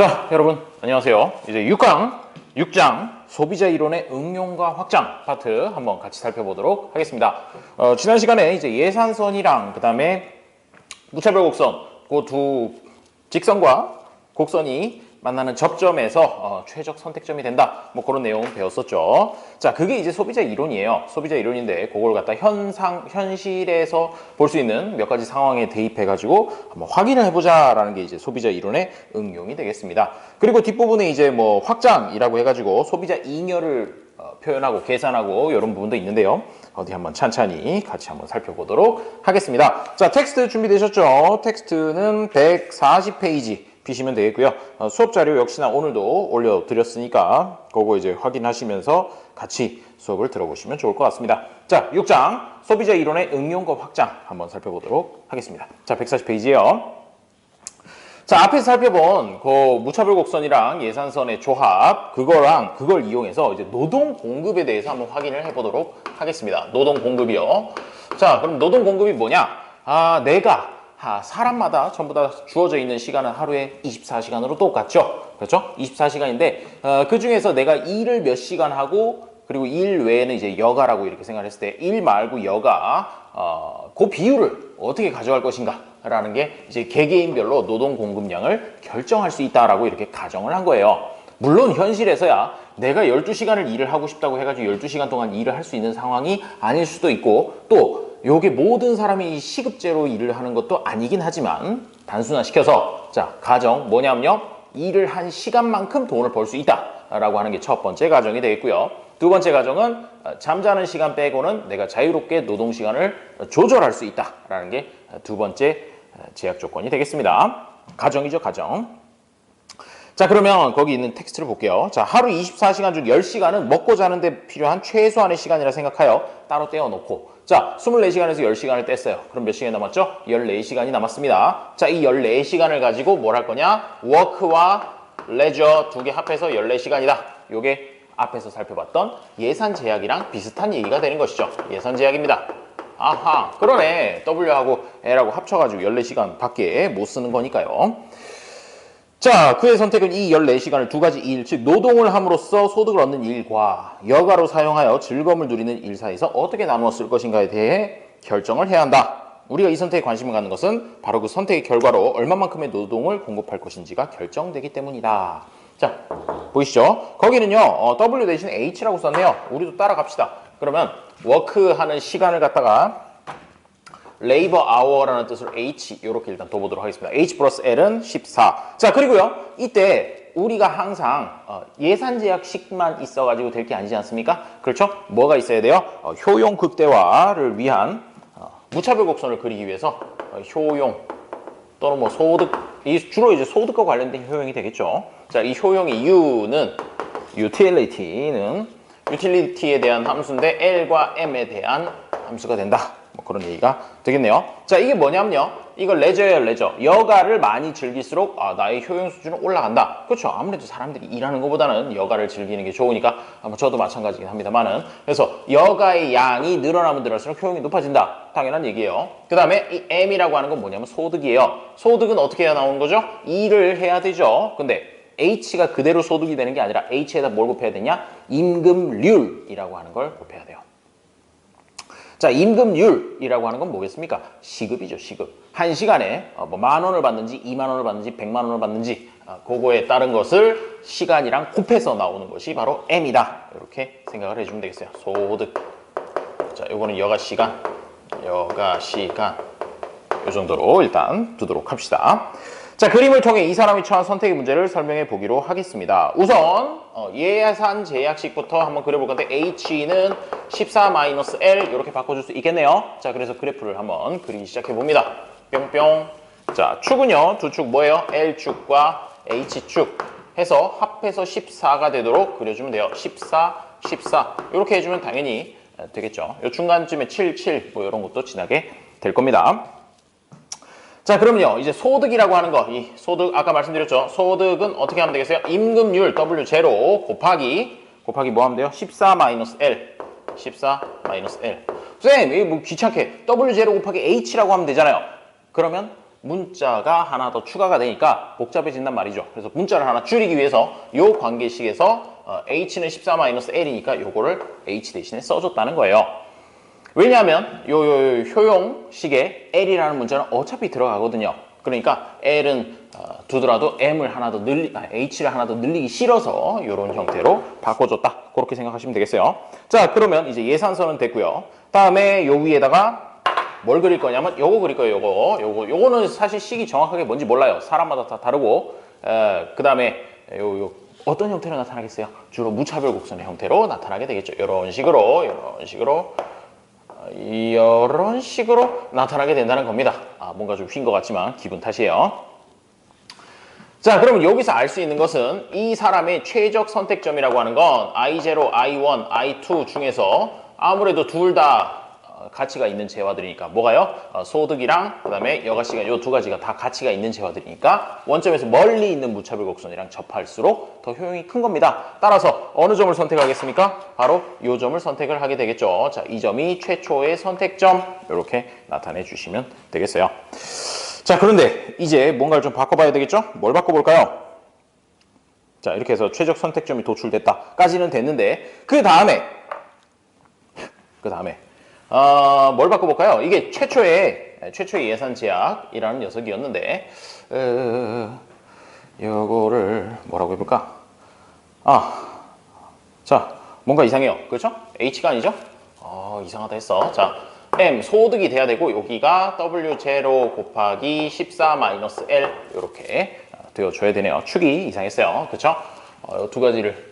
자, 여러분 안녕하세요. 이제 6장 소비자 이론의 응용과 확장 파트 한번 같이 살펴보도록 하겠습니다. 지난 시간에 이제 예산선이랑 그 다음에 무차별 곡선, 그 두 직선과 곡선이 만나는 접점에서 최적 선택점이 된다. 뭐 그런 내용 배웠었죠. 자, 그게 이제 소비자 이론이에요. 소비자 이론인데 그걸 갖다 현실에서 볼 수 있는 몇 가지 상황에 대입해가지고 한번 확인을 해보자라는 게 이제 소비자 이론의 응용이 되겠습니다. 그리고 뒷부분에 이제 뭐 확장이라고 해가지고 소비자 잉여를 표현하고 계산하고 이런 부분도 있는데요. 어디 한번 찬찬히 같이 한번 살펴보도록 하겠습니다. 자, 텍스트 준비되셨죠? 텍스트는 140페이지 피시면 되겠고요. 수업 자료 역시나 오늘도 올려드렸으니까 그거 이제 확인하시면서 같이 수업을 들어보시면 좋을 것 같습니다. 자, 6장 소비자 이론의 응용과 확장 한번 살펴보도록 하겠습니다. 자, 140페이지예요. 자, 앞에서 살펴본 그 무차별 곡선이랑 예산선의 조합, 그걸 이용해서 이제 노동 공급에 대해서 한번 확인을 해보도록 하겠습니다. 노동 공급이요. 자, 그럼 노동 공급이 뭐냐? 사람마다 전부 다 주어져 있는 시간은 하루에 24시간으로 똑같죠? 그렇죠? 24시간인데, 그 중에서 내가 일을 몇 시간 하고, 그리고 일 외에는 이제 여가라고 이렇게 생각했을 때, 일 말고 여가, 그 비율을 어떻게 가져갈 것인가? 라는 게 이제 개개인별로 노동 공급량을 결정할 수 있다라고 이렇게 가정을 한 거예요. 물론 현실에서야 내가 12시간을 일을 하고 싶다고 해가지고 12시간 동안 일을 할 수 있는 상황이 아닐 수도 있고, 또 요게 모든 사람이 시급제로 일을 하는 것도 아니긴 하지만 단순화시켜서 자, 가정 뭐냐면요, 일을 한 시간만큼 돈을 벌 수 있다라고 하는 게 첫 번째 가정이 되겠고요. 두 번째 가정은 잠자는 시간 빼고는 내가 자유롭게 노동 시간을 조절할 수 있다라는 게 두 번째 제약 조건이 되겠습니다. 가정이죠, 가정. 자, 그러면 거기 있는 텍스트를 볼게요. 자, 하루 24시간 중 10시간은 먹고 자는데 필요한 최소한의 시간이라 생각하여 따로 떼어놓고, 자, 24시간에서 10시간을 뗐어요. 그럼 몇 시간이 남았죠? 14시간이 남았습니다. 자, 이 14시간을 가지고 뭘 할 거냐? 워크와 레저 두 개 합해서 14시간이다. 요게 앞에서 살펴봤던 예산 제약이랑 비슷한 얘기가 되는 것이죠. 예산 제약입니다. 아하, 그러네. W하고 L하고 합쳐가지고 14시간 밖에 못 쓰는 거니까요. 자, 그의 선택은 이 14시간을 두 가지 일, 즉 노동을 함으로써 소득을 얻는 일과 여가로 사용하여 즐거움을 누리는 일 사이에서 어떻게 나누어 쓸 것인가에 대해 결정을 해야 한다. 우리가 이 선택에 관심을 갖는 것은 바로 그 선택의 결과로 얼마만큼의 노동을 공급할 것인지가 결정되기 때문이다. 자, 보이시죠? 거기는요, W 대신 H라고 썼네요. 우리도 따라갑시다. 그러면 워크하는 시간을 갖다가 레이버 아워라는 뜻으로 H 이렇게 일단 둬보도록 하겠습니다. H 플러스 L은 14. 자, 그리고요, 이때 우리가 항상 예산 제약식만 있어가지고 될 게 아니지 않습니까? 그렇죠? 뭐가 있어야 돼요? 효용 극대화를 위한 무차별 곡선을 그리기 위해서 효용 또는 뭐 소득, 주로 이제 소득과 관련된 효용이 되겠죠. 자, 이 효용의 U는 유틸리티에 대한 함수인데 L과 M에 대한 함수가 된다. 뭐 그런 얘기가 되겠네요. 자, 이게 뭐냐면요, 이거 레저예요, 레저. 여가를 많이 즐길수록 나의 효용 수준은 올라간다. 그렇죠. 아무래도 사람들이 일하는 것보다는 여가를 즐기는 게 좋으니까 저도 마찬가지긴 합니다만은, 그래서 여가의 양이 늘어나면 늘어날수록 효용이 높아진다. 당연한 얘기예요. 그 다음에 이 M이라고 하는 건 뭐냐면 소득이에요. 소득은 어떻게 해야 나오는 거죠? 일을 해야 되죠. 근데 H가 그대로 소득이 되는 게 아니라 H에다 뭘 곱해야 되냐? 임금률이라고 하는 걸 곱해야 돼요. 자, 임금률이라고 하는 건 뭐겠습니까? 시급이죠, 시급. 한 시간에 뭐 10,000원을 받는지 20,000원을 받는지 100만 원을 받는지 그거에 따른 것을 시간이랑 곱해서 나오는 것이 바로 M이다. 이렇게 생각을 해주면 되겠어요. 소득. 자, 요거는 여가 시간 요 정도로 일단 두도록 합시다. 자, 그림을 통해 이 사람이 처한 선택의 문제를 설명해 보기로 하겠습니다. 우선 예산 제약식부터 한번 그려볼 건데, H는 14-L 이렇게 바꿔줄 수 있겠네요. 자, 그래서 그래프를 한번 그리기 시작해 봅니다. 뿅뿅. 자, 축은요, 두 축 뭐예요? L축과 H축 해서 합해서 14가 되도록 그려주면 돼요. 14, 14 이렇게 해주면 당연히 되겠죠. 요 중간쯤에 7, 7 뭐 이런 것도 지나게 될 겁니다. 자, 그러면요, 이제 소득이라고 하는 거, 이 소득 아까 말씀드렸죠. 소득은 어떻게 하면 되겠어요? 임금률 W0 곱하기 뭐 하면 돼요? 14-L 14-L. 선생님, 이거 뭐 귀찮게 W0 곱하기 H라고 하면 되잖아요. 그러면 문자가 하나 더 추가가 되니까 복잡해진단 말이죠. 그래서 문자를 하나 줄이기 위해서 요 관계식에서 h는 14-l이니까 요거를 h 대신에 써줬다는 거예요. 왜냐하면 요 효용식에 l이라는 문자는 어차피 들어가거든요. 그러니까 l은 두더라도 h를 하나 더 늘리기 싫어서 이런 형태로 바꿔줬다. 그렇게 생각하시면 되겠어요. 자, 그러면 이제 예산선은 됐고요. 다음에 요 위에다가 뭘 그릴 거냐면 요거 그릴 거예요. 요거는 사실 식이 정확하게 뭔지 몰라요. 사람마다 다 다르고 그 다음에 어떤 형태로 나타나겠어요? 주로 무차별 곡선의 형태로 나타나게 되겠죠. 이런 식으로 나타나게 된다는 겁니다. 뭔가 좀 휜 것 같지만 기분 탓이에요. 자, 그러면 여기서 알 수 있는 것은 이 사람의 최적 선택점이라고 하는 건 I0, I1, I2 중에서 아무래도 둘 다 가치가 있는 재화들이니까 뭐가요? 소득이랑 그 다음에 여가시간 요 두 가지가 다 가치가 있는 재화들이니까 원점에서 멀리 있는 무차별 곡선이랑 접할수록 더 효용이 큰 겁니다. 따라서 어느 점을 선택하겠습니까? 바로 요 점을 선택을 하게 되겠죠. 자, 이 점이 최초의 선택점 이렇게 나타내 주시면 되겠어요. 자, 그런데 이제 뭔가를 좀 바꿔봐야 되겠죠? 뭘 바꿔볼까요? 자, 이렇게 해서 최적 선택점이 도출됐다까지는 됐는데 그 다음에 뭘 바꿔볼까요? 이게 최초의 예산 제약이라는 녀석이었는데 요거를 뭐라고 해볼까? 자, 뭔가 이상해요. 그렇죠? H가 아니죠? 이상하다 했어. 자, M 소득이 돼야 되고 여기가 W0 곱하기 14-L 이렇게 되어줘야 되네요. 축이 이상했어요. 그렇죠? 두 가지를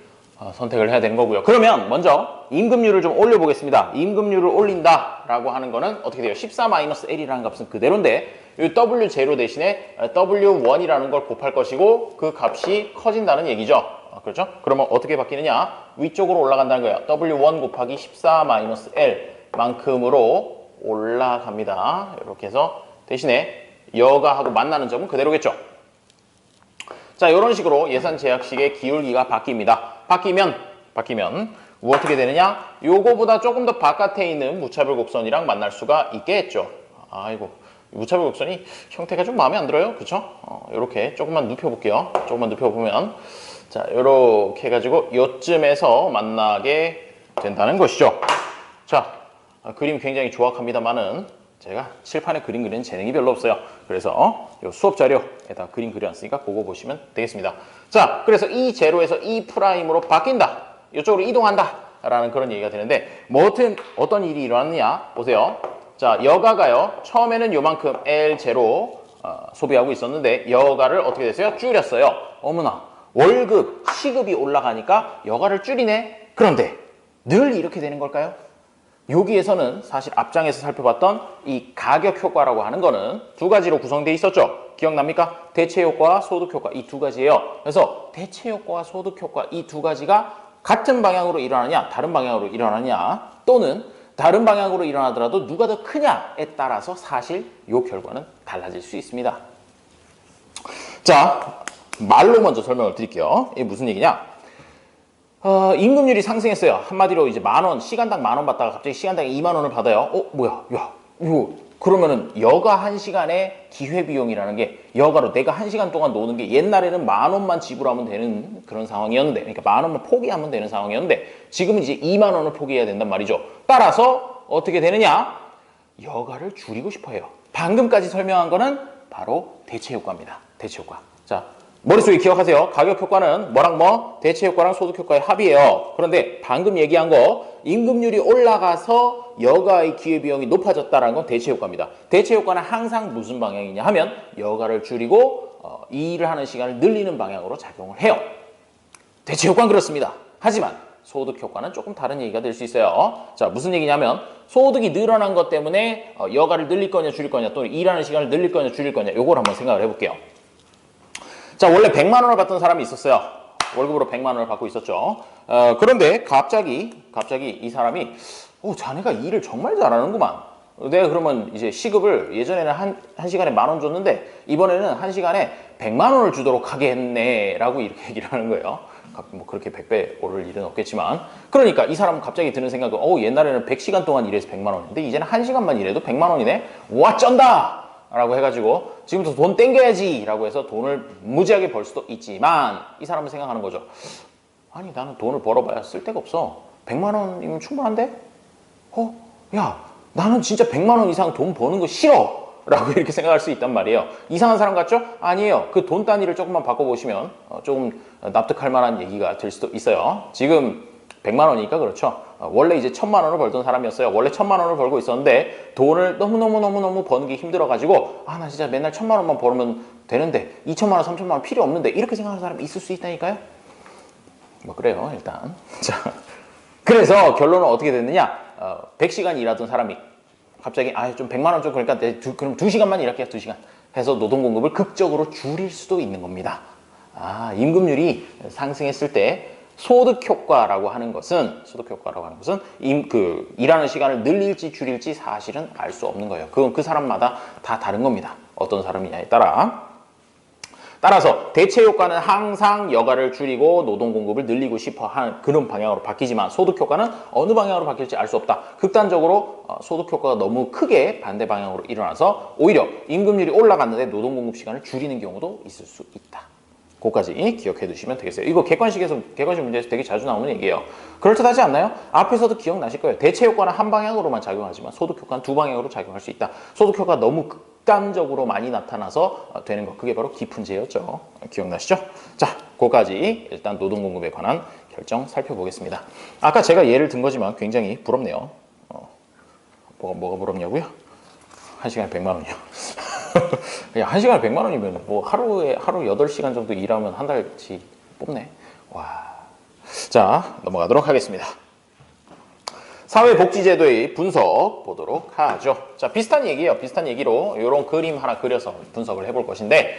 선택을 해야 되는 거고요. 그러면 먼저 임금률을 좀 올려보겠습니다. 임금률을 올린다라고 하는 거는 어떻게 돼요? 14-L이라는 값은 그대로인데 이 W0 대신에 W1이라는 걸 곱할 것이고 그 값이 커진다는 얘기죠. 그렇죠? 그러면 어떻게 바뀌느냐? 위쪽으로 올라간다는 거예요. W1 곱하기 14-L 만큼으로 올라갑니다. 이렇게 해서 대신에 여가하고 만나는 점은 그대로겠죠. 자, 이런 식으로 예산 제약식의 기울기가 바뀝니다. 바뀌면 뭐 어떻게 되느냐? 요거보다 조금 더 바깥에 있는 무차별 곡선이랑 만날 수가 있겠죠. 아이고, 무차별 곡선이 형태가 좀 마음에 안 들어요. 그쵸? 요렇게 조금만 눕혀볼게요. 조금만 눕혀보면 자, 요렇게 해가지고 요쯤에서 만나게 된다는 것이죠. 자, 그림 굉장히 조악합니다만은 제가 칠판에 그림 그리는 재능이 별로 없어요. 그래서 요 수업 자료에다 그림 그려놨으니까 그거 보시면 되겠습니다. 자, 그래서 이 제로에서 이 프라임으로 바뀐다. 이쪽으로 이동한다. 라는 그런 얘기가 되는데 어떤 일이 일어났느냐 보세요. 자, 여가가요. 처음에는 요만큼 L0 소비하고 있었는데 여가를 어떻게 됐어요? 줄였어요. 어머나, 월급, 시급이 올라가니까 여가를 줄이네. 그런데 늘 이렇게 되는 걸까요? 여기에서는 사실 앞장에서 살펴봤던 이 가격 효과라고 하는 거는 두 가지로 구성되어 있었죠. 기억납니까? 대체 효과와 소득 효과 이 두 가지예요. 그래서 대체 효과와 소득 효과 이 두 가지가 같은 방향으로 일어나냐, 다른 방향으로 일어나냐, 또는 다른 방향으로 일어나더라도 누가 더 크냐에 따라서 사실 이 결과는 달라질 수 있습니다. 자, 말로 먼저 설명을 드릴게요. 이게 무슨 얘기냐? 임금률이 상승했어요. 한마디로 이제 10,000원, 시간당 10,000원 받다가 갑자기 시간당에 20,000원을 받아요. 뭐야, 야, 이거 그러면은 여가 1시간의 기회비용이라는 게 여가로 내가 1시간 동안 노는 게 옛날에는 10,000원만 지불하면 되는 그런 상황이었는데, 그러니까 10,000원만 포기하면 되는 상황이었는데 지금은 이제 20,000원을 포기해야 된단 말이죠. 따라서 어떻게 되느냐? 여가를 줄이고 싶어 해요. 방금까지 설명한 거는 바로 대체 효과입니다. 대체 효과. 자, 머릿속에 기억하세요. 가격 효과는 뭐랑 뭐? 대체 효과랑 소득 효과의 합이에요. 그런데 방금 얘기한 거 임금률이 올라가서 여가의 기회비용이 높아졌다는 건 대체 효과입니다. 대체 효과는 항상 무슨 방향이냐 하면 여가를 줄이고 일을 하는 시간을 늘리는 방향으로 작용을 해요. 대체 효과는 그렇습니다. 하지만 소득 효과는 조금 다른 얘기가 될 수 있어요. 자, 무슨 얘기냐면 소득이 늘어난 것 때문에 여가를 늘릴 거냐 줄일 거냐 또는 일하는 시간을 늘릴 거냐 줄일 거냐 요걸 한번 생각을 해볼게요. 자, 원래 100만 원을 받던 사람이 있었어요. 월급으로 100만 원을 받고 있었죠. 그런데 갑자기 이 사람이 자네가 일을 정말 잘하는구만. 내가 그러면 이제 시급을 예전에는 한 시간에 10,000원 줬는데 이번에는 한 시간에 100만 원을 주도록 하겠네 라고 이렇게 얘기를 하는 거예요. 뭐 그렇게 100배 오를 일은 없겠지만, 그러니까 이 사람은 갑자기 드는 생각은 옛날에는 100시간 동안 일해서 100만 원인데 이제는 1시간만 일해도 100만 원이네. 와, 쩐다 라고 해가지고 지금부터 돈 땡겨야지 라고 해서 돈을 무지하게 벌 수도 있지만 이 사람은 생각하는 거죠. 아니 나는 돈을 벌어봐야 쓸 데가 없어. 100만 원이면 충분한데? 야 나는 진짜 100만 원 이상 돈 버는 거 싫어 라고 이렇게 생각할 수 있단 말이에요. 이상한 사람 같죠? 아니에요. 그 돈 단위를 조금만 바꿔보시면 조금 납득할 만한 얘기가 될 수도 있어요. 지금 100만 원이니까 그렇죠. 원래 이제 1000만 원을 벌던 사람이었어요. 원래 1000만 원을 벌고 있었는데 돈을 너무너무 버는 게 힘들어가지고 나 진짜 맨날 1000만 원만 벌면 되는데 2000만 원, 3000만 원 필요 없는데 이렇게 생각하는 사람이 있을 수 있다니까요. 뭐 그래요 일단. 자, 그래서 결론은 어떻게 됐느냐. 100시간 일하던 사람이 갑자기 좀 100만 원 좀 그러니까 그럼 2시간만 일할게요. 2시간 해서 노동 공급을 극적으로 줄일 수도 있는 겁니다. 임금률이 상승했을 때 소득 효과라고 하는 것은 일하는 시간을 늘릴지 줄일지 사실은 알 수 없는 거예요. 그건 그 사람마다 다 다른 겁니다. 어떤 사람이냐에 따라서 대체 효과는 항상 여가를 줄이고 노동 공급을 늘리고 싶어 하는 그런 방향으로 바뀌지만 소득 효과는 어느 방향으로 바뀔지 알 수 없다. 극단적으로 소득 효과가 너무 크게 반대 방향으로 일어나서 오히려 임금률이 올라갔는데 노동 공급 시간을 줄이는 경우도 있을 수 있다. 그거까지 기억해 두시면 되겠어요. 이거 객관식 문제에서 되게 자주 나오는 얘기예요. 그럴듯하지 않나요? 앞에서도 기억나실 거예요. 대체 효과는 한 방향으로만 작용하지만 소득 효과는 두 방향으로 작용할 수 있다. 소득 효과가 너무 극단적으로 많이 나타나서 되는 거, 그게 바로 기푼제였죠. 기억나시죠? 자, 그거까지 일단 노동 공급에 관한 결정 살펴보겠습니다. 아까 제가 예를 든 거지만 굉장히 부럽네요. 뭐가 부럽냐고요? 1시간에 100만 원이요. 야, 1시간에 100만 원이면 뭐 하루 8시간 정도 일하면 한 달치 뽑네. 와. 자, 넘어가도록 하겠습니다. 사회복지제도의 분석 보도록 하죠. 자, 비슷한 얘기예요. 비슷한 얘기로 이런 그림 하나 그려서 분석을 해볼 것인데,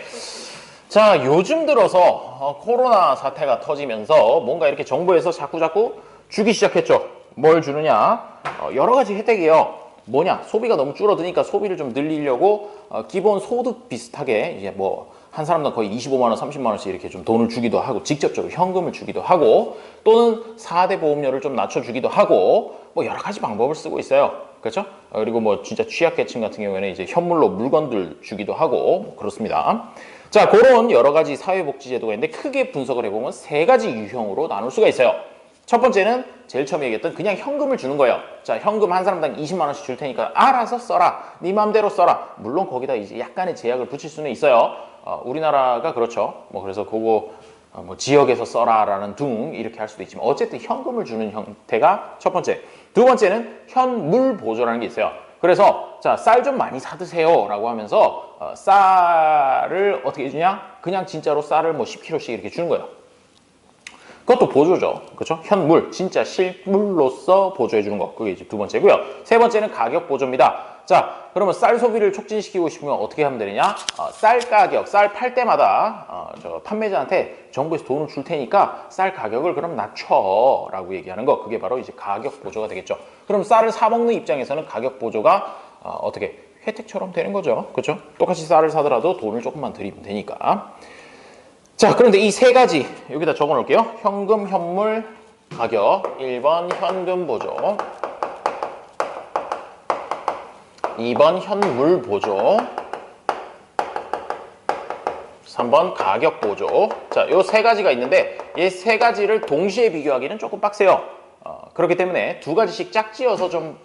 자, 요즘 들어서 코로나 사태가 터지면서 뭔가 이렇게 정부에서 자꾸 주기 시작했죠. 뭘 주느냐? 여러 가지 혜택이에요. 뭐냐? 소비가 너무 줄어드니까 소비를 좀 늘리려고 기본 소득 비슷하게 이제 뭐 한 사람당 거의 25만 원, 30만 원씩 이렇게 좀 돈을 주기도 하고 직접적으로 현금을 주기도 하고 또는 4대 보험료를 좀 낮춰주기도 하고 뭐 여러 가지 방법을 쓰고 있어요. 그렇죠? 그리고 뭐 진짜 취약계층 같은 경우에는 이제 현물로 물건들 주기도 하고 뭐 그렇습니다. 자, 그런 여러 가지 사회복지제도가 있는데 크게 분석을 해보면 세 가지 유형으로 나눌 수가 있어요. 첫 번째는 제일 처음에 얘기했던 그냥 현금을 주는 거예요. 자, 현금 한 사람당 20만 원씩 줄 테니까 알아서 써라. 네 맘대로 써라. 물론 거기다 이제 약간의 제약을 붙일 수는 있어요. 우리나라가 그렇죠. 뭐 그래서 그거 뭐 지역에서 써라라는 둥 이렇게 할 수도 있지만 어쨌든 현금을 주는 형태가 첫 번째. 두 번째는 현물 보조라는 게 있어요. 그래서 자, 쌀 좀 많이 사 드세요 라고 하면서 쌀을 어떻게 해주냐? 그냥 진짜로 쌀을 뭐 10kg씩 이렇게 주는 거예요. 그것도 보조죠. 그렇죠? 현물, 진짜 실물로서 보조해 주는 거. 그게 이제 두 번째고요. 세 번째는 가격 보조입니다. 자, 그러면 쌀 소비를 촉진시키고 싶으면 어떻게 하면 되느냐? 쌀 가격, 쌀 팔 때마다 저 판매자한테 정부에서 돈을 줄 테니까 쌀 가격을 그럼 낮춰라고 얘기하는 거. 그게 바로 이제 가격 보조가 되겠죠. 그럼 쌀을 사 먹는 입장에서는 가격 보조가 어떻게 혜택처럼 되는 거죠. 그렇죠? 똑같이 쌀을 사더라도 돈을 조금만 드리면 되니까. 자, 그런데 이 세 가지 여기다 적어 놓을게요. 현금, 현물, 가격. 1번 현금 보조, 2번 현물 보조, 3번 가격 보조. 자, 요 세 가지가 있는데 이 세 가지를 동시에 비교하기는 조금 빡세요. 그렇기 때문에 두 가지씩 짝지어서 좀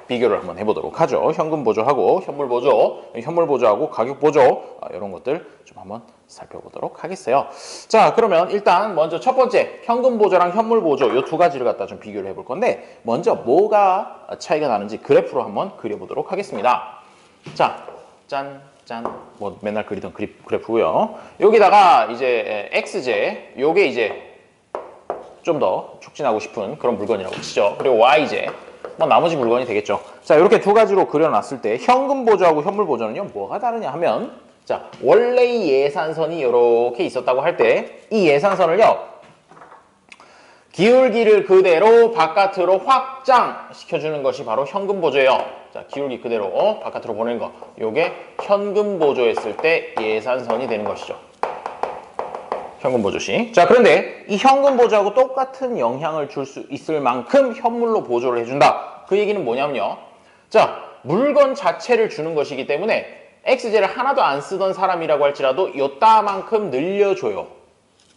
비교를 한번 해보도록 하죠. 현금 보조하고 현물 보조하고 가격 보조 이런 것들 좀 한번 살펴보도록 하겠어요. 자, 그러면 일단 먼저 첫 번째 현금 보조랑 현물 보조 이 두 가지를 갖다 좀 비교를 해볼 건데 먼저 뭐가 차이가 나는지 그래프로 한번 그려보도록 하겠습니다. 자, 짠. 뭐 맨날 그리던 그래프고요. 여기다가 이제 X제 요게 이제 좀 더 촉진하고 싶은 그런 물건이라고 치죠. 그리고 Y제 뭐 나머지 물건이 되겠죠. 자, 이렇게 두 가지로 그려놨을 때 현금 보조하고 현물 보조는요 뭐가 다르냐 하면 자, 원래 이 예산선이 이렇게 있었다고 할 때 이 예산선을요 기울기를 그대로 바깥으로 확장시켜주는 것이 바로 현금 보조예요. 자, 기울기 그대로 바깥으로 보내는 거 요게 현금 보조했을 때 예산선이 되는 것이죠. 현금 보조시. 자, 그런데 이 현금 보조하고 똑같은 영향을 줄 수 있을 만큼 현물로 보조를 해준다. 그 얘기는 뭐냐면요. 자, 물건 자체를 주는 것이기 때문에 X제를 하나도 안 쓰던 사람이라고 할지라도 요따만큼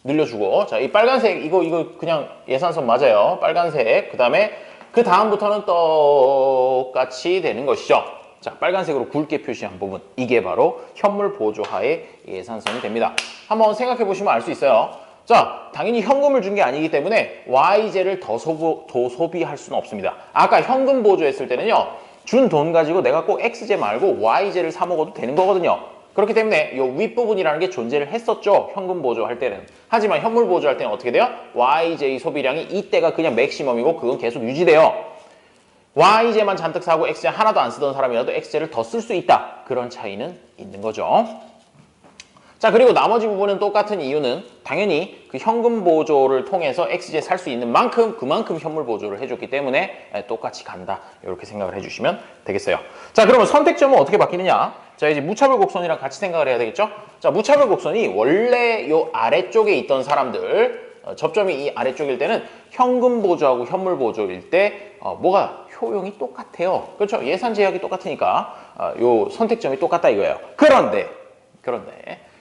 늘려주고, 자, 이 빨간색 이거 그냥 예산선 맞아요. 빨간색. 그다음에 그 다음부터는 똑같이 되는 것이죠. 자, 빨간색으로 굵게 표시한 부분, 이게 바로 현물 보조하의 예산선이 됩니다. 한번 생각해 보시면 알 수 있어요. 자, 당연히 현금을 준 게 아니기 때문에 Y제를 더 소비할 수는 없습니다. 아까 현금 보조했을 때는요, 준 돈 가지고 내가 꼭 X제 말고 Y제를 사 먹어도 되는 거거든요. 그렇기 때문에 이 윗부분이라는 게 존재를 했었죠. 현금 보조할 때는. 하지만 현물 보조할 때는 어떻게 돼요? YJ 소비량이 이때가 그냥 맥시멈이고 그건 계속 유지돼요. Y제만 잔뜩 사고 X제 하나도 안 쓰던 사람이라도 X제를 더 쓸 수 있다. 그런 차이는 있는 거죠. 자, 그리고 나머지 부분은 똑같은 이유는 당연히 그 현금 보조를 통해서 X제 살 수 있는 만큼 그만큼 현물 보조를 해줬기 때문에 똑같이 간다. 이렇게 생각을 해주시면 되겠어요. 자, 그러면 선택점은 어떻게 바뀌느냐? 자, 이제 무차별 곡선이랑 같이 생각을 해야 되겠죠? 자, 무차별 곡선이 원래 요 아래쪽에 있던 사람들, 접점이 이 아래쪽일 때는 현금 보조하고 현물 보조일 때 뭐가 효용이 똑같아요. 그렇죠? 예산 제약이 똑같으니까 요 선택점이 똑같다 이거예요. 그런데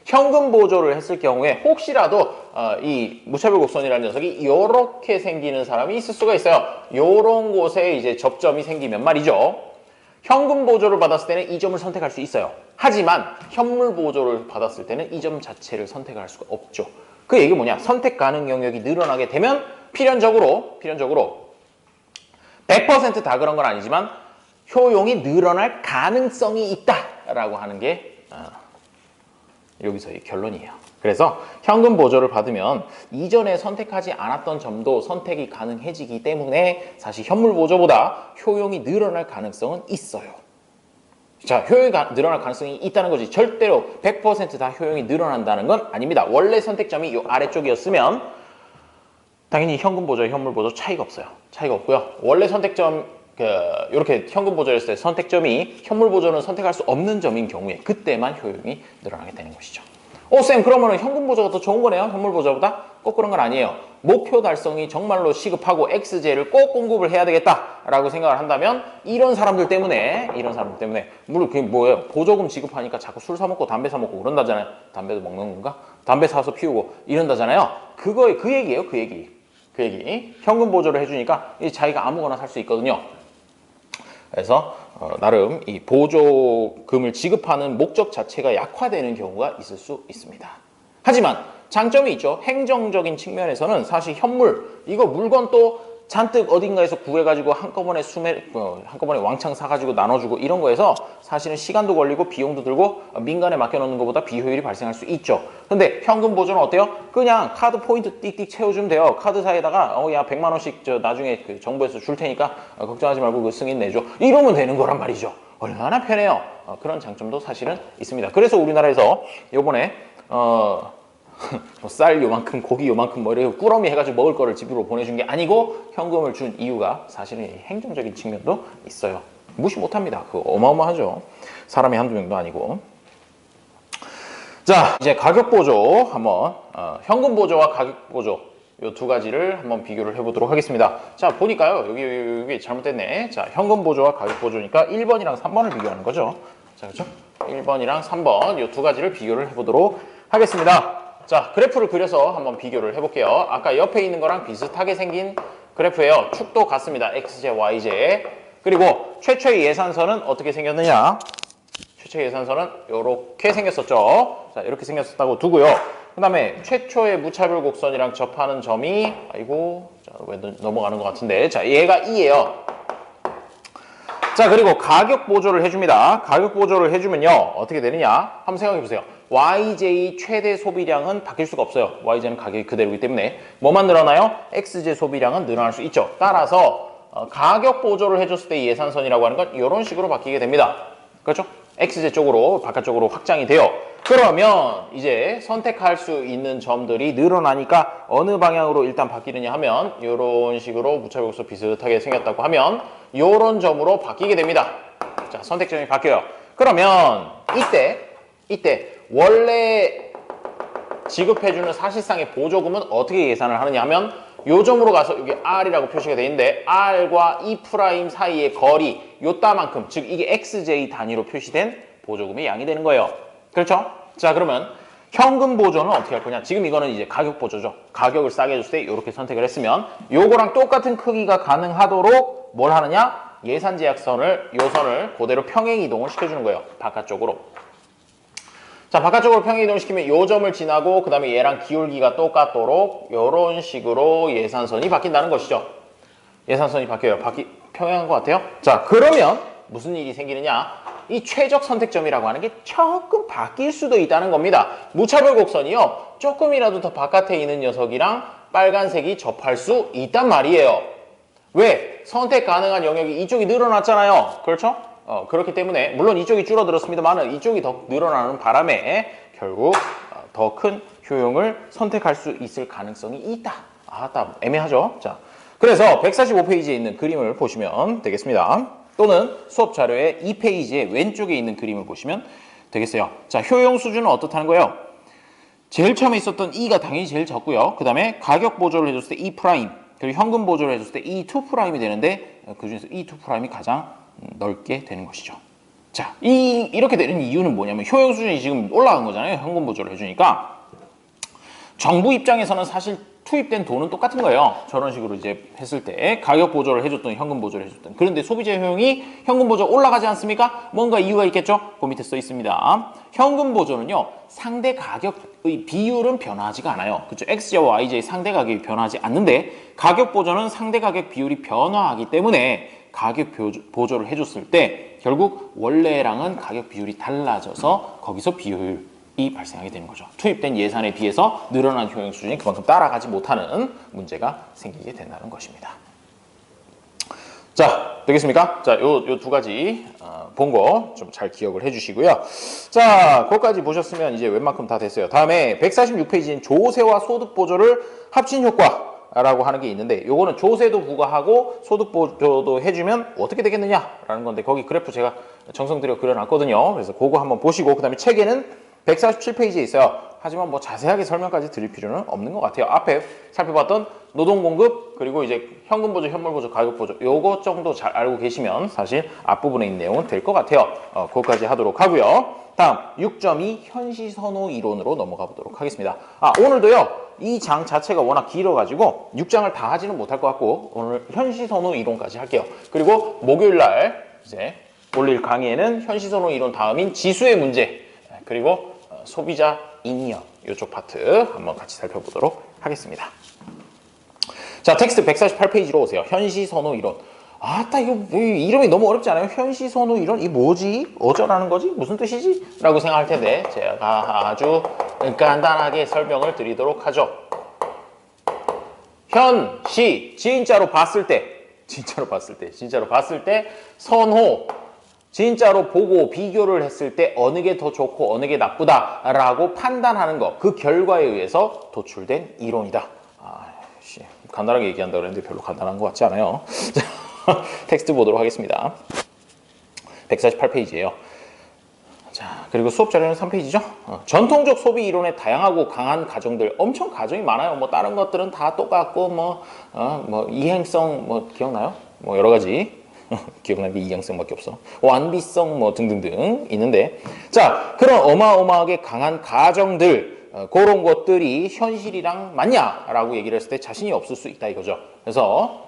현금 보조를 했을 경우에 혹시라도 이 무차별 곡선이라는 녀석이 이렇게 생기는 사람이 있을 수가 있어요. 요런 곳에 이제 접점이 생기면 말이죠. 현금 보조를 받았을 때는 이 점을 선택할 수 있어요. 하지만 현물 보조를 받았을 때는 이 점 자체를 선택할 수가 없죠. 그 얘기 뭐냐? 선택 가능 영역이 늘어나게 되면 필연적으로 100% 다 그런 건 아니지만 효용이 늘어날 가능성이 있다라고 하는 게 여기서의 결론이에요. 그래서 현금 보조를 받으면 이전에 선택하지 않았던 점도 선택이 가능해지기 때문에 사실 현물 보조보다 효용이 늘어날 가능성은 있어요. 자, 효용이 늘어날 가능성이 있다는 거지. 절대로 100% 다 효용이 늘어난다는 건 아닙니다. 원래 선택점이 이 아래쪽이었으면 당연히 현금 보조, 현물 보조 차이가 없어요. 차이가 없고요. 원래 선택점 이렇게 현금 보조했을 때 선택점이 현물 보조는 선택할 수 없는 점인 경우에 그때만 효용이 늘어나게 되는 것이죠. 쌤, 그러면 현금 보조가 더 좋은 거네요? 현물 보조보다? 꼭 그런 건 아니에요. 목표 달성이 정말로 시급하고 X제를 꼭 공급을 해야 되겠다라고 생각을 한다면 이런 사람들 때문에 물론 그게 뭐예요? 보조금 지급하니까 자꾸 술 사 먹고 담배 사 먹고 그런다잖아요. 담배도 먹는 건가? 담배 사서 피우고 이런다잖아요. 그 얘기예요. 그 얘기. 현금 보조를 해주니까 자기가 아무거나 살 수 있거든요. 그래서 나름 이 보조금을 지급하는 목적 자체가 약화되는 경우가 있을 수 있습니다. 하지만 장점이 있죠. 행정적인 측면에서는 사실 현물, 이거 물건 또 잔뜩 어딘가에서 구해가지고 한꺼번에 왕창 사가지고 나눠주고 이런 거에서 사실은 시간도 걸리고 비용도 들고 민간에 맡겨놓는 것보다 비효율이 발생할 수 있죠. 근데 현금 보조는 어때요? 그냥 카드 포인트 띡띡 채워주면 돼요. 카드사에다가 야 100만 원씩 정부에서 줄 테니까 걱정하지 말고 그 승인 내줘. 이러면 되는 거란 말이죠. 얼마나 편해요. 그런 장점도 사실은 있습니다. 그래서 우리나라에서 요번에 쌀 요만큼, 고기 요만큼 이렇게 꾸러미 해가지고 먹을 거를 집으로 보내준 게 아니고 현금을 준 이유가 사실은 행정적인 측면도 있어요. 무시 못합니다. 그거 어마어마하죠. 사람이 한두 명도 아니고. 자, 이제 가격 보조 한번 현금 보조와 가격 보조 이 두 가지를 한번 비교를 해보도록 하겠습니다. 자, 보니까요. 여기 잘못됐네. 자, 현금 보조와 가격 보조니까 1번이랑 3번을 비교하는 거죠. 자, 그렇죠? 1번이랑 3번 이 두 가지를 비교를 해보도록 하겠습니다. 자, 그래프를 그려서 한번 비교를 해볼게요. 아까 옆에 있는 거랑 비슷하게 생긴 그래프예요. 축도 같습니다. X제, Y제. 그리고 최초의 예산선은 어떻게 생겼느냐? 최초의 예산선은 이렇게 생겼었죠. 자, 이렇게 생겼었다고 두고요. 그 다음에 최초의 무차별 곡선이랑 접하는 점이 자, 왜 넘어가는 것 같은데. 자, 얘가 2예요. 자, 그리고 가격 보조를 해줍니다. 가격 보조를 해주면요. 어떻게 되느냐? 한번 생각해 보세요. YJ 최대 소비량은 바뀔 수가 없어요. YJ는 가격이 그대로이기 때문에. 뭐만 늘어나요? XJ 소비량은 늘어날 수 있죠. 따라서 가격 보조를 해줬을 때 예산선이라고 하는 건 이런 식으로 바뀌게 됩니다. 그렇죠? XJ 쪽으로, 바깥쪽으로 확장이 돼요. 그러면 이제 선택할 수 있는 점들이 늘어나니까 어느 방향으로 일단 바뀌느냐 하면 이런 식으로 무차별곡선 비슷하게 생겼다고 하면 이런 점으로 바뀌게 됩니다. 자, 선택점이 바뀌어요. 그러면 이때 원래 지급해주는 사실상의 보조금은 어떻게 계산을 하느냐 하면 요 점으로 가서 여기 R이라고 표시가 되어 있는데 R과 E' 사이의 거리 요따만큼, 즉 이게 XJ 단위로 표시된 보조금의 양이 되는 거예요. 그렇죠? 자, 그러면 현금 보조는 어떻게 할 거냐? 지금 이거는 이제 가격 보조죠. 가격을 싸게 해줬을 때 이렇게 선택을 했으면 요거랑 똑같은 크기가 가능하도록 뭘 하느냐? 예산 제약선을, 요 선을 그대로 평행 이동을 시켜주는 거예요. 바깥쪽으로. 자, 바깥쪽으로 평행 이동시키면 요 점을 지나고 그 다음에 얘랑 기울기가 똑같도록 요런 식으로 예산선이 바뀐다는 것이죠. 예산선이 바뀌어요. 평행한 것 같아요. 자, 그러면 무슨 일이 생기느냐? 이 최적 선택점이라고 하는 게 조금 바뀔 수도 있다는 겁니다. 무차별 곡선이요. 조금이라도 더 바깥에 있는 녀석이랑 빨간색이 접할 수 있단 말이에요. 왜? 선택 가능한 영역이 이쪽이 늘어났잖아요. 그렇죠? 그렇기 때문에 물론 이쪽이 줄어들었습니다만 이쪽이 더 늘어나는 바람에 결국 더 큰 효용을 선택할 수 있을 가능성이 있다. 딱 애매하죠? 자, 그래서 145페이지에 있는 그림을 보시면 되겠습니다. 또는 수업 자료의 2페이지의 왼쪽에 있는 그림을 보시면 되겠어요. 자, 효용 수준은 어떻다는 거예요? 제일 처음에 있었던 E가 당연히 제일 적고요. 그 다음에 가격 보조를 해줬을 때 E', 그리고 현금 보조를 해줬을 때 E2'이 되는데 그 중에서 E2'이 가장 넓게 되는 것이죠. 자, 이렇게 되는 이유는 뭐냐면 효용 수준이 지금 올라간 거잖아요. 현금 보조를 해주니까. 정부 입장에서는 사실 투입된 돈은 똑같은 거예요. 저런 식으로 이제 했을 때 가격 보조를 해줬던 현금 보조를 해줬던. 그런데 소비자 효용이 현금 보조 올라가지 않습니까? 뭔가 이유가 있겠죠? 그 밑에 써 있습니다. 현금 보조는요, 상대 가격의 비율은 변화하지가 않아요. 그렇죠? X제와 Y제의 상대 가격이 변화하지 않는데 가격 보조는 상대 가격 비율이 변화하기 때문에 가격 보조를 해줬을 때 결국 원래랑은 가격 비율이 달라져서 거기서 비율이 발생하게 되는 거죠. 투입된 예산에 비해서 늘어난 효용 수준이 그만큼 따라가지 못하는 문제가 생기게 된다는 것입니다. 자, 되겠습니까? 자, 요 두 가지 본 거 좀 잘 기억을 해주시고요. 자, 그것까지 보셨으면 이제 웬만큼 다 됐어요. 다음에 146페이지인 조세와 소득 보조를 합친 효과라고 하는 게 있는데 요거는 조세도 부과하고 소득 보조도 해주면 어떻게 되겠느냐라는 건데 거기 그래프 제가 정성 들여 그려놨거든요. 그래서 그거 한번 보시고 그 다음에 책에는 147페이지에 있어요. 하지만 뭐 자세하게 설명까지 드릴 필요는 없는 것 같아요. 앞에 살펴봤던 노동 공급 그리고 이제 현금 보조, 현물 보조, 가격 보조 요거 정도 잘 알고 계시면 사실 앞부분에 있는 내용은 될 것 같아요. 그것까지 하도록 하고요. 다음 6.2 현시 선호 이론으로 넘어가 보도록 하겠습니다. 오늘도요. 이 장 자체가 워낙 길어가지고 6장을 다 하지는 못할 것 같고 오늘 현시 선호 이론까지 할게요. 그리고 목요일 날 이제 올릴 강의에는 현시 선호 이론 다음인 지수의 문제 그리고 소비자 인력 이쪽 파트 한번 같이 살펴보도록 하겠습니다. 자, 텍스트 148페이지로 오세요. 현시선호 이론. 이거 이름이 너무 어렵지 않아요? 현시선호 이론? 이 뭐지? 어쩌라는 거지? 무슨 뜻이지? 라고 생각할 텐데 제가 아주 간단하게 설명을 드리도록 하죠. 현시, 진짜로 봤을 때 선호, 진짜로 보고 비교를 했을 때 어느 게 더 좋고 어느 게 나쁘다라고 판단하는 거, 그 결과에 의해서 도출된 이론이다. 간단하게 얘기한다고 그랬는데 별로 간단한 것 같지 않아요. 텍스트 보도록 하겠습니다. 148페이지예요. 자, 그리고 수업 자료는 3페이지죠. 전통적 소비 이론의 다양하고 강한 가정들, 엄청 가정이 많아요. 뭐 다른 것들은 다 똑같고 이행성 기억나요? 여러 가지. 기억나는 게 이행성밖에 없어. 완비성 등등등 있는데, 자, 그런 어마어마하게 강한 가정들 그런 것들이 현실이랑 맞냐라고 얘기를 했을 때 자신이 없을 수 있다 이거죠. 그래서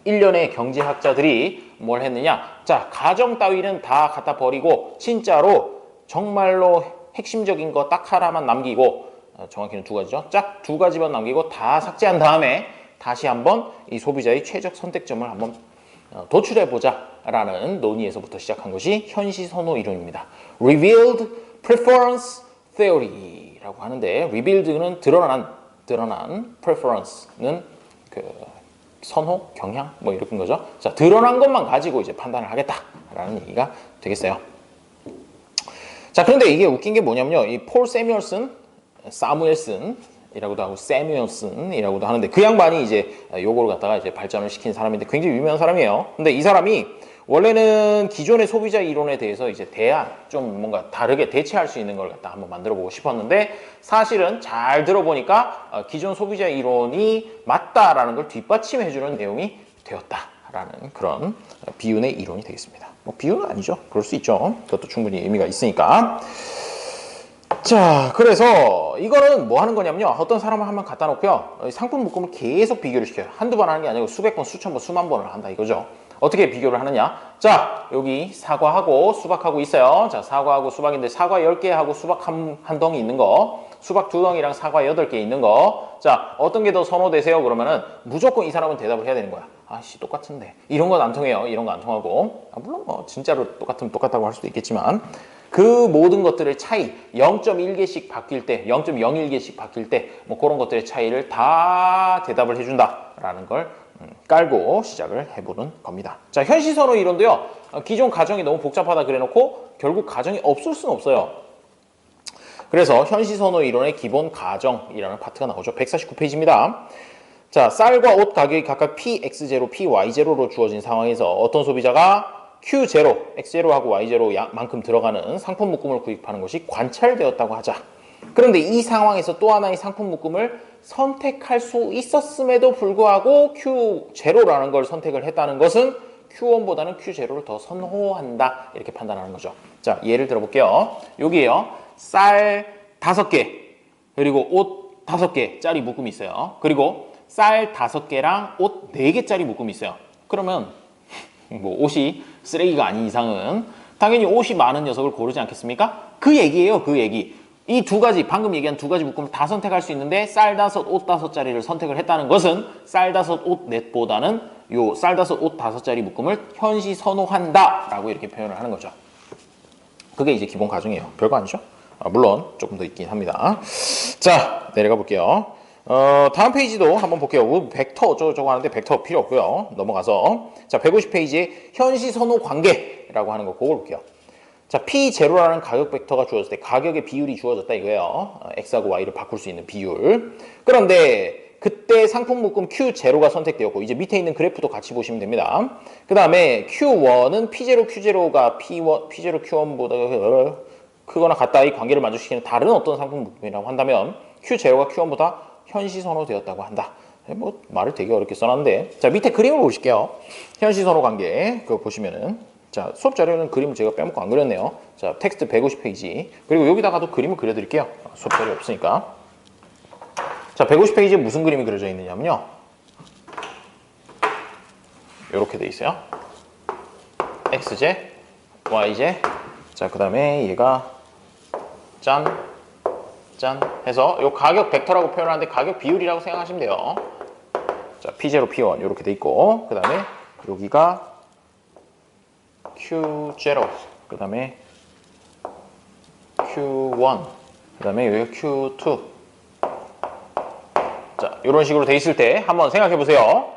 일련의 경제학자들이 뭘 했느냐, 자, 가정 따위는 다 갖다 버리고 진짜로 정말로 핵심적인 거 딱 하나만 남기고, 정확히는 두 가지죠. 딱 두 가지만 남기고 다 삭제한 다음에 다시 한번 이 소비자의 최적 선택점을 한번 도출해보자 라는 논의에서부터 시작한 것이 현시선호 이론입니다. Revealed Preference Theory 라고 하는데, revealed는 드러난, preference는 그 선호, 경향 이런 거죠. 자, 드러난 것만 가지고 이제 판단을 하겠다라는 얘기가 되겠어요. 자, 그런데 이게 웃긴 게 뭐냐면요. 이 폴 사무엘슨이라고도 하고 세뮤얼슨이라고도 하는데 그 양반이 이제 요거를 갖다가 이제 발전을 시킨 사람인데 굉장히 유명한 사람이에요. 근데 이 사람이 원래는 기존의 소비자 이론에 대해서 이제 대안, 좀 뭔가 다르게 대체할 수 있는 걸 갖다 한번 만들어 보고 싶었는데 사실은 잘 들어보니까 기존 소비자 이론이 맞다라는 걸 뒷받침해 주는 내용이 되었다라는 그런 비운의 이론이 되겠습니다. 뭐 비운은 아니죠. 그럴 수 있죠. 그것도 충분히 의미가 있으니까. 자, 그래서 이거는 뭐 하는 거냐면요. 어떤 사람을 한번 갖다 놓고요. 상품 묶음을 계속 비교를 시켜요. 한두 번 하는 게 아니고 수백 번, 수천 번, 수만 번을 한다 이거죠. 어떻게 비교를 하느냐? 자, 여기 사과하고 수박하고 있어요. 자, 사과하고 수박인데 사과 10개하고 수박 한 덩이 있는 거, 수박 2덩이랑 사과 8개 있는 거. 자, 어떤 게 더 선호되세요? 그러면은 무조건 이 사람은 대답을 해야 되는 거야. 아씨, 똑같은데. 이런 건 안 통해요. 이런 거 안 통하고. 물론 뭐 진짜로 똑같으면 똑같다고 할 수도 있겠지만 그 모든 것들의 차이, 0.1개씩 바뀔 때, 0.01개씩 바뀔 때 뭐 그런 것들의 차이를 다 대답을 해준다라는 걸 깔고 시작을 해보는 겁니다. 자, 현시선호 이론도요. 기존 가정이 너무 복잡하다 그래놓고 결국 가정이 없을 수는 없어요. 그래서 현시선호 이론의 기본 가정이라는 파트가 나오죠. 149페이지입니다. 자, 쌀과 옷 가격이 각각 PX0, PY0로 주어진 상황에서 어떤 소비자가 Q0, X0하고 Y0만큼 들어가는 상품 묶음을 구입하는 것이 관찰되었다고 하자. 그런데 이 상황에서 또 하나의 상품 묶음을 선택할 수 있었음에도 불구하고 Q0라는 걸 선택을 했다는 것은 Q1보다는 Q0를 더 선호한다. 이렇게 판단하는 거죠. 자, 예를 들어볼게요. 여기에요. 쌀 5개, 그리고 옷 5개 짜리 묶음이 있어요. 그리고 쌀 5개랑 옷 4개짜리 묶음이 있어요. 그러면 뭐 옷이 쓰레기가 아닌 이상은 당연히 옷이 많은 녀석을 고르지 않겠습니까? 그 얘기예요. 그 얘기. 이 두 가지, 방금 얘기한 두 가지 묶음을 다 선택할 수 있는데 쌀 5, 옷 5짜리를 선택을 했다는 것은 쌀 5, 옷 넷보다는 요 쌀 5, 옷 5짜리 묶음을 현시 선호한다 라고 이렇게 표현을 하는 거죠. 그게 이제 기본 가정이에요. 별거 아니죠? 물론 조금 더 있긴 합니다. 자, 내려가 볼게요. 다음 페이지도 한번 볼게요. 벡터 어쩌고저쩌고 하는데 벡터 필요 없고요. 넘어가서 자, 150페이지에 현시 선호 관계라고 하는 거 그걸 볼게요. 자, P0라는 가격 벡터가 주어졌을 때 가격의 비율이 주어졌다 이거예요. X하고 Y를 바꿀 수 있는 비율. 그런데 그때 상품 묶음 Q0가 선택되었고 이제 밑에 있는 그래프도 같이 보시면 됩니다. 그 다음에 Q1은 P0, Q0가 P0, Q1보다 크거나 같다 이 관계를 만족시키는 다른 어떤 상품 묶음이라고 한다면 Q0가 Q1보다 현시 선호되었다고 한다. 뭐 말을 되게 어렵게 써놨는데 자, 밑에 그림을 보실게요. 현시 선호 관계 그거 보시면은 자, 수업 자료는 그림을 제가 빼먹고 안 그렸네요. 자, 텍스트 150페이지. 그리고 여기다가도 그림을 그려드릴게요. 수업 자료 없으니까. 자, 150페이지에 무슨 그림이 그려져 있느냐면요. 이렇게 돼 있어요. XJ, YJ. 자, 그 다음에 얘가 짠 해서 요 가격 벡터라고 표현하는데 가격 비율이라고 생각하시면 돼요. 자, P0, P1 이렇게 돼 있고 그 다음에 여기가 Q0, 그 다음에 Q1, 그 다음에 여기가 Q2. 자, 이런 식으로 돼 있을 때 한번 생각해 보세요.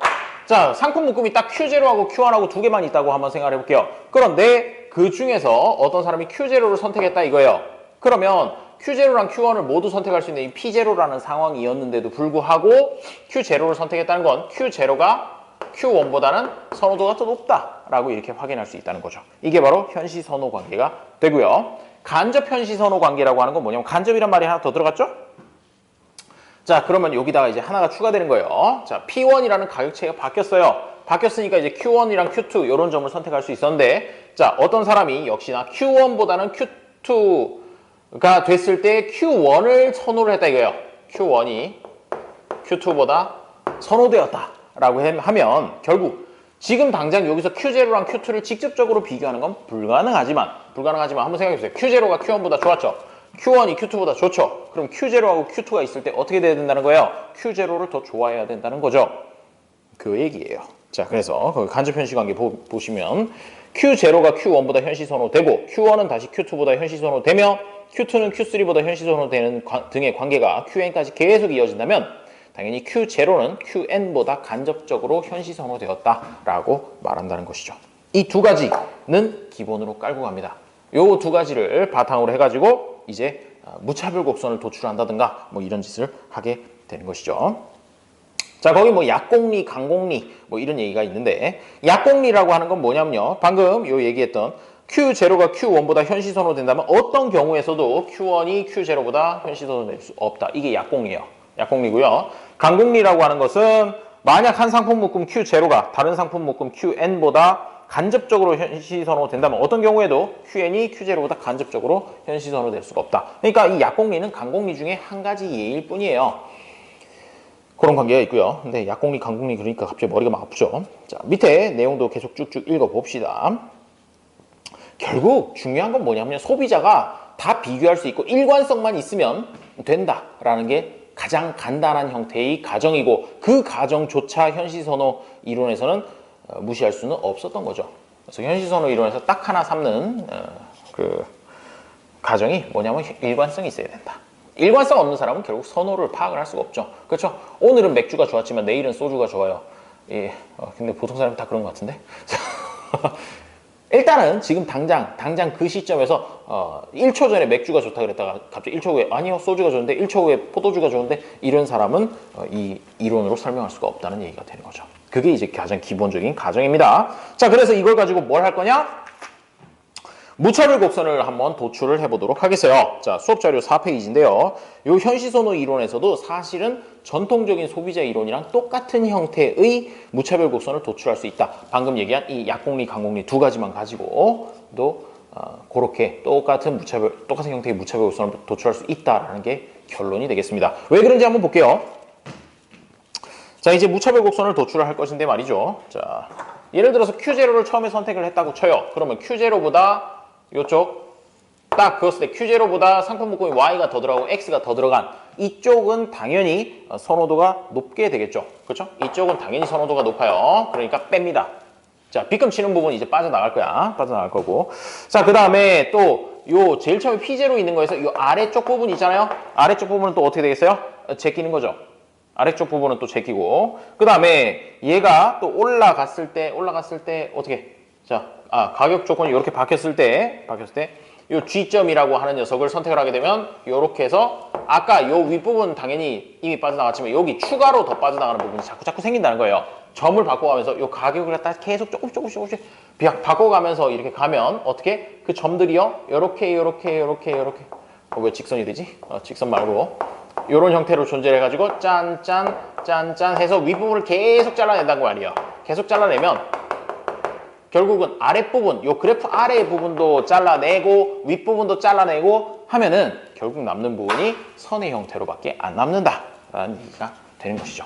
자, 상품 묶음이 딱 Q0하고 Q1하고 두 개만 있다고 한번 생각해 볼게요. 그런데 그 중에서 어떤 사람이 Q0를 선택했다 이거예요. 그러면 Q0랑 Q1을 모두 선택할 수 있는 이 P0라는 상황이었는데도 불구하고 Q0를 선택했다는 건 Q0가 Q1보다는 선호도가 더 높다라고 이렇게 확인할 수 있다는 거죠. 이게 바로 현시 선호 관계가 되고요. 간접 현시 선호 관계라고 하는 건 뭐냐면 간접이란 말이 하나 더 들어갔죠? 자, 그러면 여기다가 이제 하나가 추가되는 거예요. 자, P1이라는 가격체가 바뀌었어요. 바뀌었으니까 이제 Q1이랑 Q2 이런 점을 선택할 수 있었는데 자, 어떤 사람이 역시나 Q1보다는 Q2가 됐을 때 Q1을 선호를 했다 이거예요. Q1이 Q2보다 선호되었다 라고 하면 결국 지금 당장 여기서 Q0랑 Q2를 직접적으로 비교하는 건 불가능하지만 한번 생각해 보세요. Q0가 Q1보다 좋았죠. Q1이 Q2보다 좋죠. 그럼 Q0하고 Q2가 있을 때 어떻게 돼야 된다는 거예요? Q0를 더 좋아해야 된다는 거죠. 그 얘기예요. 자, 그래서 간접 현시 관계 보시면 Q0가 Q1보다 현시 선호되고 Q1은 다시 Q2보다 현시 선호되며 Q2는 Q3보다 현시 선호되는 등의 관계가 QN까지 계속 이어진다면 당연히 Q0는 QN보다 간접적으로 현시 선호되었다라고 말한다는 것이죠. 이 두 가지는 기본으로 깔고 갑니다. 요 두 가지를 바탕으로 해가지고 이제 무차별 곡선을 도출한다든가 뭐 이런 짓을 하게 되는 것이죠. 자, 거기 뭐 약공리, 강공리 뭐 이런 얘기가 있는데 약공리라고 하는 건 뭐냐면요. 방금 요 얘기했던 Q0가 Q1보다 현시선으로 된다면 어떤 경우에서도 Q1이 Q0보다 현시선으로 될 수 없다. 이게 약공리예요. 약공리고요. 강공리라고 하는 것은 만약 한 상품 묶음 Q0가 다른 상품 묶음 QN보다 간접적으로 현시선으로 된다면 어떤 경우에도 QN이 Q0보다 간접적으로 현시선으로 될 수가 없다. 그러니까 이 약공리는 강공리 중에 한 가지 예일 뿐이에요. 그런 관계가 있고요. 근데 약공리, 강공리 그러니까 갑자기 머리가 막 아프죠. 자, 밑에 내용도 계속 쭉쭉 읽어봅시다. 결국 중요한 건 뭐냐면 소비자가 다 비교할 수 있고 일관성만 있으면 된다라는 게 가장 간단한 형태의 가정이고 그 가정조차 현시선호 이론에서는 무시할 수는 없었던 거죠. 그래서 현시선호 이론에서 딱 하나 삼는 그 가정이 뭐냐면 일관성이 있어야 된다. 일관성 없는 사람은 결국 선호를 파악을 할 수가 없죠. 그렇죠? 오늘은 맥주가 좋았지만 내일은 소주가 좋아요. 예, 근데 보통 사람이 다 그런 것 같은데. 일단은 지금 당장 그 시점에서 1초 전에 맥주가 좋다 그랬다가 갑자기 1초 후에 아니요 소주가 좋은데 1초 후에 포도주가 좋은데 이런 사람은 이 이론으로 설명할 수가 없다는 얘기가 되는 거죠. 그게 이제 가장 기본적인 가정입니다. 자, 그래서 이걸 가지고 뭘 할 거냐? 무차별 곡선을 한번 도출을 해보도록 하겠어요. 자, 수업 자료 4페이지인데요. 이 현시선호 이론에서도 사실은 전통적인 소비자 이론이랑 똑같은 형태의 무차별 곡선을 도출할 수 있다. 방금 얘기한 이 약공리, 강공리 두 가지만 가지고도 그렇게 똑같은 형태의 무차별 곡선을 도출할 수 있다라는 게 결론이 되겠습니다. 왜 그런지 한번 볼게요. 자, 이제 무차별 곡선을 도출을 할 것인데 말이죠. 자, 예를 들어서 Q0를 처음에 선택을 했다고 쳐요. 그러면 Q0보다 이쪽 딱 그었을 때 Q0보다 상품 묶음이 Y가 더 들어가고 X가 더 들어간 이쪽은 당연히 선호도가 높게 되겠죠. 그렇죠? 이쪽은 당연히 선호도가 높아요. 그러니까 뺍니다. 자, 빗금 치는 부분 이제 빠져나갈 거야. 빠져나갈 거고. 자, 그 다음에 또 요 제일 처음에 P0 있는 거에서 요 아래쪽 부분 있잖아요. 아래쪽 부분은 또 어떻게 되겠어요? 제끼는 거죠. 아래쪽 부분은 또 제끼고. 그 다음에 얘가 또 올라갔을 때 어떻게? 자, 가격 조건이 이렇게 바뀌었을 때 이 G점이라고 하는 녀석을 선택을 하게 되면 이렇게 해서 아까 요 윗부분 당연히 이미 빠져나갔지만 여기 추가로 더 빠져나가는 부분이 자꾸 생긴다는 거예요. 점을 바꿔가면서 요 가격을 갖다 계속 조금씩 바꿔가면서 이렇게 가면 어떻게 그 점들이요 요렇게 왜 직선이 되지? 직선 말고 요런 형태로 존재해가지고 짠 해서 윗부분을 계속 잘라낸다는 거 아니에요. 계속 잘라내면 결국은 아랫부분, 요 그래프 아래 부분도 잘라내고 윗부분도 잘라내고 하면은 결국 남는 부분이 선의 형태로밖에 안 남는다라는 얘기가 되는 것이죠.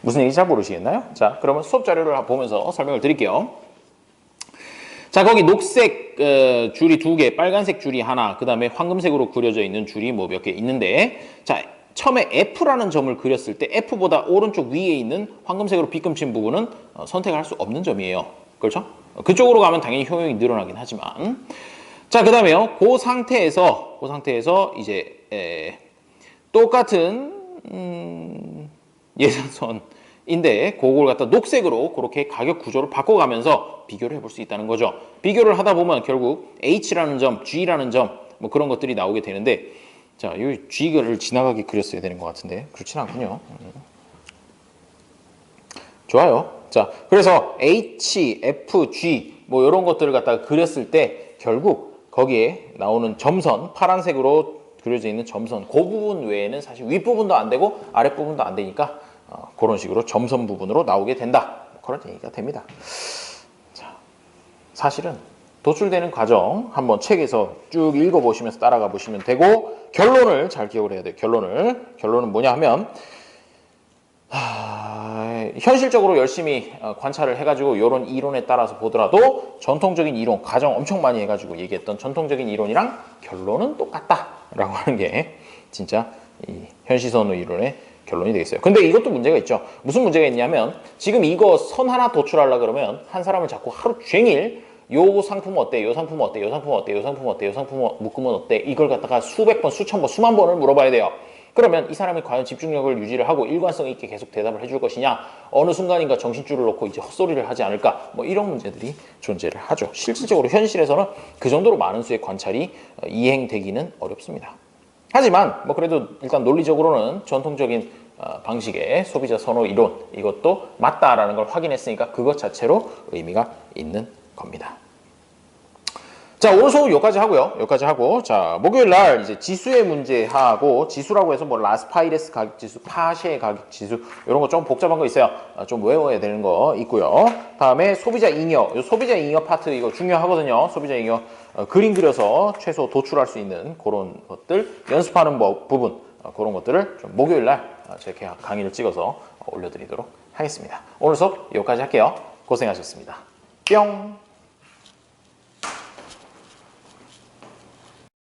무슨 얘기인지 잘 모르시겠나요? 자, 그러면 수업 자료를 보면서 설명을 드릴게요. 자, 거기 녹색 줄이 2개, 빨간색 줄이 하나, 그 다음에 황금색으로 그려져 있는 줄이 뭐 몇 개 있는데, 자, 처음에 F라는 점을 그렸을 때 F보다 오른쪽 위에 있는 황금색으로 빗금친 부분은 선택할 수 없는 점이에요. 그렇죠? 그쪽으로 가면 당연히 효용이 늘어나긴 하지만. 자, 그 다음에요. 그 상태에서 이제 똑같은 예산선인데 그걸 갖다 녹색으로 그렇게 가격 구조를 바꿔가면서 비교를 해볼 수 있다는 거죠. 비교를 하다 보면 결국 H라는 점, G라는 점 뭐 그런 것들이 나오게 되는데 자, 이 G를 지나가게 그렸어야 되는 것 같은데 그렇진 않군요. 좋아요. 자, 그래서 H, F, G 뭐 이런 것들을 갖다가 그렸을 때 결국 거기에 나오는 점선, 파란색으로 그려져 있는 점선 그 부분 외에는 사실 윗부분도 안 되고 아랫부분도 안 되니까 그런 식으로 점선 부분으로 나오게 된다. 그런 얘기가 됩니다. 자, 사실은 도출되는 과정 한번 책에서 쭉 읽어보시면서 따라가 보시면 되고 결론을 잘 기억을 해야 돼요. 결론은 뭐냐 하면 현실적으로 열심히 관찰을 해가지고 이런 이론에 따라서 보더라도 전통적인 이론, 가정 엄청 많이 해가지고 얘기했던 전통적인 이론이랑 결론은 똑같다라고 하는 게 진짜 이 현시선호 이론의 결론이 되겠어요. 근데 이것도 문제가 있죠. 무슨 문제가 있냐면 지금 이거 선 하나 도출하려고 그러면 한 사람을 자꾸 하루 종일 요 상품 어때? 요 상품 어때? 요 상품 어때? 요 상품 어때? 요 상품 묶음은 어때? 이걸 갖다가 수백 번, 수천 번, 수만 번을 물어봐야 돼요. 그러면 이 사람이 과연 집중력을 유지를 하고 일관성 있게 계속 대답을 해줄 것이냐? 어느 순간인가 정신줄을 놓고 이제 헛소리를 하지 않을까? 뭐 이런 문제들이 존재를 하죠. 실질적으로 현실에서는 그 정도로 많은 수의 관찰이 이행되기는 어렵습니다. 하지만 뭐 그래도 일단 논리적으로는 전통적인 방식의 소비자 선호 이론 이것도 맞다라는 걸 확인했으니까 그것 자체로 의미가 있는 겁니다. 자, 오늘 수업 여기까지 하고요. 여기까지 하고, 자, 목요일 날 이제 지수의 문제 하고, 지수라고 해서 뭐 라스파이레스 가격 지수, 파쉐 가격 지수, 이런 거 좀 복잡한 거 있어요. 좀 외워야 되는 거 있고요. 다음에 소비자 잉여, 요 소비자 잉여 파트 이거 중요하거든요. 소비자 잉여 그림 그려서 최소 도출할 수 있는 그런 것들 연습하는 부분, 그런 것들을 좀 목요일 날 제가 강의를 찍어서 올려드리도록 하겠습니다. 오늘 수업 여기까지 할게요. 고생하셨습니다. 뿅!